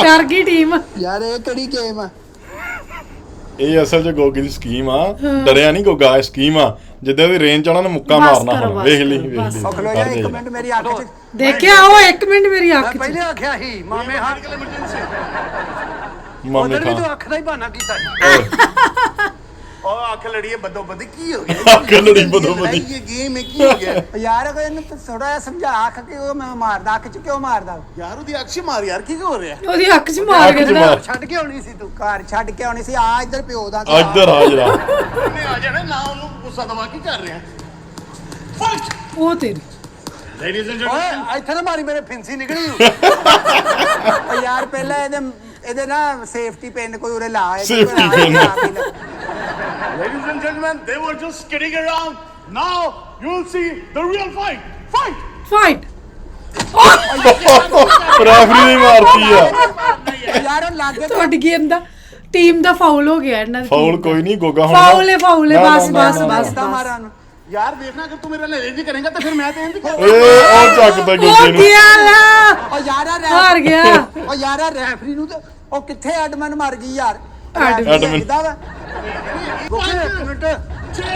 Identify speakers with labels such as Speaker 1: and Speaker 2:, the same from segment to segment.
Speaker 1: ਡਰ ਗਈ ਟੀਮ।
Speaker 2: ਯਾਰ ਇਹ ਕਿਹੜੀ ਗੇਮ ਆ?
Speaker 3: ਇਹ ਅਸਲ 'ਚ ਗੋਗੀ ਦੀ ਸਕੀਮ ਆ। ਡਰਿਆ ਨਹੀਂ ਗੋਗਾ, ਇਹ ਸਕੀਮ ਆ। ਜਿੱਦਾਂ ਦੀ ਰੇਂਜ ਆਉਣਾ ਨਾ ਮੁੱਕਾ
Speaker 1: ਬਸ
Speaker 3: ਮਾਰਨਾ
Speaker 1: ਕਰੋ,
Speaker 3: ਹੁਣ।
Speaker 1: ਬਸ
Speaker 3: ਵੇਖ ਲਈ
Speaker 1: ਕਰੋ,
Speaker 3: ਵੇਖ
Speaker 1: ਬਸ।
Speaker 3: ਲਈ
Speaker 2: ਖਲੋ ਜਾ ਇੱਕ ਮਿੰਟ ਮੇਰੀ ਅੱਖ 'ਚ।
Speaker 1: ਦੇਖਿਆ ਉਹ 1 ਮਿੰਟ ਮੇਰੀ ਅੱਖ
Speaker 2: ਮੈਂ
Speaker 1: 'ਚ।
Speaker 2: ਪਹਿਲੇ ਆਖਿਆ ਸੀ ਮਾਮੇ ਹਾਂ
Speaker 3: ਮਾਮੇ
Speaker 2: ਉਧਰ ਵੀ
Speaker 3: ਖਾਂ
Speaker 2: ਤੂੰ ਅੱਖ ਦਾ ਹੀ ਬਹਾਨਾ ਕੀਤਾ ਸੀ।
Speaker 4: ਉਹ ਅੱਖ ਲੜੀ ਹੈ ਬਦੋ ਬਦੀ ਕੀ ਹੋ ਗਿਆ
Speaker 3: ਅੱਖ ਲੜੀ ਬਦੋ ਬਦੀ।
Speaker 4: ਇਹ ਗੇਮ ਹੈ ਕੀ ਹੋ ਗਿਆ
Speaker 2: ਯਾਰ ਕੋਈ ਇਹਨੂੰ ਥੋੜਾ ਜਿਹਾ ਸਮਝਾ ਅੱਖ ਕਿ ਉਹ ਮੈਂ ਮਾਰਦਾ, ਅੱਖ 'ਚ ਕਿਉਂ ਮਾਰਦਾ?
Speaker 4: ਯਾਰ ਉਹਦੀ ਅੱਖ ਮਾਰ ਯਾਰ ਕੀ ਹੋ ਰਿਹਾ
Speaker 1: ਉਹਦੀ ਅੱਖ 'ਚ ਮਾਰ
Speaker 3: ਅੱਖ 'ਚ
Speaker 1: ਕਹਿੰਦਾ।
Speaker 3: ਮਾਰ।
Speaker 2: ਛੱਡ ਕੇ ਆਉਣੀ ਸੀ ਤੂੰ, ਘਰ ਛੱਡ ਕੇ ਆਉਣੀ ਸੀ। ਆ ਇੱਧਰ ਪਿਓ ਦਾ
Speaker 3: ਇੱਧਰ ਆ ਜਰਾ।
Speaker 4: ਉਹਨੇ ਆ ਜਾਣਾ ਨਾ ਉਹਨੂੰ ਗੁੱਸਾ ਦਵਾ ਕੀ ਕਰ ਰਿਹਾ ਫਾਈਟ
Speaker 1: ਉਹ ਤੇਰੀ
Speaker 4: ਲੇਡੀਜ਼ ਐਂਡ
Speaker 2: ਓਏ ਇੱਥੇ ਨਾ ਮਾਰੀ, ਮੇਰੇ ਫਿੰਸੀ ਨਿਕਲੀ ਓ ਯਾਰ ਪਹਿਲਾਂ ਇਹਦੇ ਨਾ ਸੇਫਟੀ ਪਿੰਨ ਕੋਈ ਉਰੇ ਲਾ
Speaker 3: Safety pin.
Speaker 4: Ladies and gentlemen, they were just kidding around. Now you will see the real fight. Fight!
Speaker 1: Fight.
Speaker 3: Referee ਨੇ ਮਾਰਤੀ ਆ।
Speaker 2: ਯਾਰ ਉਹ ਲੱਗੇ
Speaker 1: ਤੁਹਾਡੀ ਗੇਮ ਦਾ ਟੀਮ ਦਾ ਫਾਉਲ ਹੋ ਗਿਆ ਇਹਨਾਂ ਦੀ।
Speaker 3: ਫਾਉਲ ਕੋਈ ਨਹੀਂ ਗੋਗਾ ਹੁਣ।
Speaker 1: ਫਾਉਲ ਹੈ, ਫਾਉਲ ਹੈ,
Speaker 3: ਨਾ,
Speaker 1: ਬਸ
Speaker 3: ਨਾ,
Speaker 1: ਬਸ
Speaker 3: ਨਾ, ਨਾ,
Speaker 1: ਬਸ
Speaker 2: ਕਿੱਦਾਂ
Speaker 1: ਬਸ।
Speaker 2: ਮਾਰਾਂ ਨੂੰ?
Speaker 4: यार देखना अगर तू मेरा लेने करेगा तो फिर मैं तो इंज
Speaker 3: ਏ ਉਹ ਚੱਕਦਾ
Speaker 1: ਉਹ
Speaker 3: ਗੋਗੇ ਨੂੰ।
Speaker 1: ਗਿਆ ਲਾ।
Speaker 2: ਓ ਯਾਰ ਆ
Speaker 1: ਹਾਰ ਗਿਆ।
Speaker 2: ਓ ਯਾਰ ਆ ਰੈਫਰੀ ਨੂੰ ਤੇ ਉਹ ਕਿੱਥੇ ਐਡਮਨ ਮਰ ਗਈ ਯਾਰ।
Speaker 1: ਐਡਮਨ।
Speaker 3: ਐਡਮਨ।
Speaker 2: ਕਿੱਦਾਂ ਵਾ? ਗੋਗੇ ਇੱਕ ਮਿੰਟ
Speaker 4: 6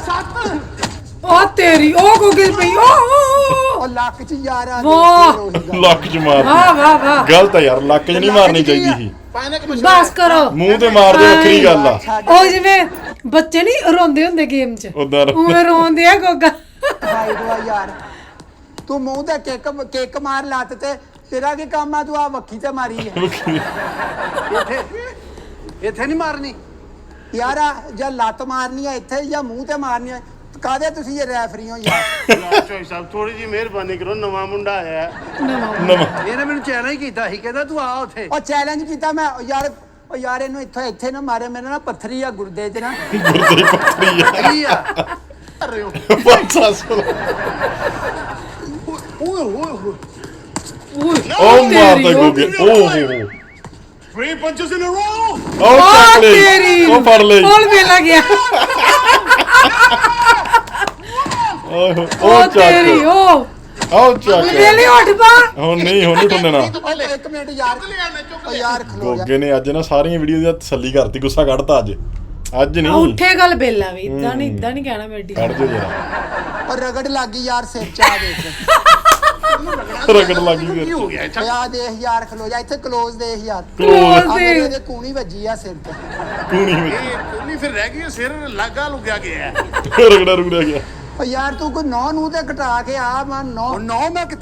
Speaker 4: 7
Speaker 1: ਉਹ ਤੇਰੀ ਉਹ ਗੋਗਲ ਪਈ। ਉਹ
Speaker 2: ਉਹ ਲੱਕ 'ਚ ਯਾਰ ਆ
Speaker 1: ਵਾਹ।
Speaker 3: ਲੱਕ 'ਚ ਮਾਰਦੀ।
Speaker 1: ਵਾਹ ਵਾਹ ਵਾਹ।
Speaker 3: ਗਲਤ ਆ ਯਾਰ, ਲੱਕ 'ਚ ਨਹੀਂ ਮਾਰਨੀ ਚਾਹੀਦੀ ਸੀ।
Speaker 4: पाने के
Speaker 1: ਬਸ ਕਰੋ।
Speaker 3: ਮੂੰਹ ਤੇ ਮਾਰ ਦੇ, ਵੱਖਰੀ ਗੱਲ ਆ।
Speaker 1: ਉਹ ਜਿਵੇਂ ਬੱਚੇ ਨਹੀਂ ਰੋਂਦੇ ਹੁੰਦੇ ਗੇਮ 'ਚ,
Speaker 3: ਉਦਾਂ
Speaker 1: ਉਵੇਂ ਰੋਂਦੇ ਆ ਗੋਗਾ।
Speaker 2: ਹਾਈਡਵਾ ਯਾਰ ਤੂੰ ਮੂੰਹ ਤੇ ਕਿੱਕ ਮਾਰ ਲੱਤ ਤੇ ਤੇਰਾ ਕੀ ਕੰਮ ਆ? ਤੂੰ ਆ ਵੱਖੀ ਤੇ ਮਾਰੀ ਹੈ
Speaker 4: ਇੱਥੇ ਨਹੀਂ ਮਾਰਨੀ
Speaker 2: ਯਾਰ ਆ ਜਾਂ ਲੱਤ ਮਾਰਨੀ ਆ ਇੱਥੇ ਜਾਂ ਮੂੰਹ ਤੇ ਮਾਰਨੀ ਆ। ਕਾਹਦੇ ਤੁਸੀਂ ਇਹ ਰੈਫਰੀ ਹੋ ਯਾਰ?
Speaker 4: ਯਾਰ ਚੋਈ ਸਾਹਿਬ ਥੋੜੀ ਜੀ ਮਿਹਰਬਾਨੀ ਕਰੋ ਨਵਾਂ ਮੁੰਡਾ ਆਇਆ ਹੈ
Speaker 3: ਨਵਾਂ
Speaker 2: ਇਹਨੇ ਮੈਨੂੰ ਚੈਲੰਜ ਕੀਤਾ ਸੀ, ਕਹਿੰਦਾ ਤੂੰ ਆ ਉੱਥੇ। ਉਹ ਚੈਲੰਜ ਕੀਤਾ ਮੈਂ ਉਹ ਯਾਰ ਇਹਨੂੰ ਇੱਥੇ ਨਾ ਮਾਰੇ, ਮੇਰੇ ਨਾ ਪੱਥਰੀ ਆ ਗੁਰਦੇ 'ਚ ਨਾ।
Speaker 3: ਗੁਰਦੇ ਪੱਥਰੀ ਆ।
Speaker 4: ਕੀ ਆ ਕਰ ਰਹੇ ਹੋ
Speaker 3: 500
Speaker 4: ਓਏ ਓਏ ਓਏ
Speaker 3: ਉਹ ਮਾਰਦਾ ਗੋਗੇ। ਓਹ
Speaker 4: 3 punches in a row
Speaker 3: ਉਹ
Speaker 1: ਉਹ
Speaker 3: ਚੱਕ ਲਈ,
Speaker 1: ਤੇਰੀ
Speaker 3: ਉਹ ਫੜ ਲਈ।
Speaker 1: ਉਹ ਵੇਲਾ ਗਿਆ।
Speaker 3: ਉਹ
Speaker 1: ਉਹ
Speaker 3: ਚੱਕ
Speaker 1: ਤੇਰੀ ਉਹ
Speaker 3: ਉਹ ਚੱਕ।
Speaker 1: ਵੇਲੇ ਉੱਠ ਪਾ।
Speaker 3: ਹੁਣ ਨਹੀਂ ਠੁੰਡਣਾ।
Speaker 2: ਇੱਕ ਮਿੰਟ ਯਾਰ, ਉਹ ਯਾਰ ਖਲੋ ਜਾ।
Speaker 3: ਗੋਗੇ ਨੇ ਅੱਜ ਨਾ ਸਾਰੀਆਂ ਵੀਡੀਓ ਦੀ ਤਸੱਲੀ ਕਰਤੀ, ਗੁੱਸਾ ਕੱਢਤਾ ਅੱਜ ਨਹੀਂ।
Speaker 1: ਉੱਠੇ ਗੱਲ ਬੇਲਾ ਵੀ ਇਦਾਂ ਨਹੀਂ ਕਹਿਣਾ ਮੇਰੀ।
Speaker 3: ਕੱਢ ਦਿਓ ਜਰਾ।
Speaker 2: ਉਹ ਰਗੜ ਲੱਗ ਗਈ ਯਾਰ ਸਿਰ 'ਚ ਆ ਦੇਖ।
Speaker 3: ਰਗੜ ਲੱਗ ਗਈ
Speaker 4: ਕੀ ਹੋ ਗਿਆ
Speaker 2: ਓਏ ਆ ਦੇਖ ਯਾਰ, ਖਲੋ ਜਾ ਇੱਥੇ, ਕਲੋਜ਼ ਦੇਖ ਯਾਰ।
Speaker 1: Close
Speaker 2: ਆ
Speaker 1: ਦੇਖ।
Speaker 2: ਮੇਰੇ ਦੇ ਕੂਣੀ ਵੱਜੀ ਆ ਸਿਰ ਤੇ।
Speaker 3: ਕੂਣੀ ਵਿੱਚ
Speaker 4: ਇਹ ਕੋਨੀ ਫਿਰ ਰਹਿ ਗਈ ਸਿਰ ਲੱਗਾ ਲੁਗਿਆ ਗਿਆ
Speaker 3: ਰਗੜਾ ਰੁਗੜਾ ਗਿਆ।
Speaker 2: ਓ ਯਾਰ ਤੂੰ ਕੋਈ ਨੌ ਨੂੰ ਤੇ ਘਟਾ ਕੇ ਆ। ਮੈਂ ਨੌ ਮੈਂ ਕਿੱਥੇ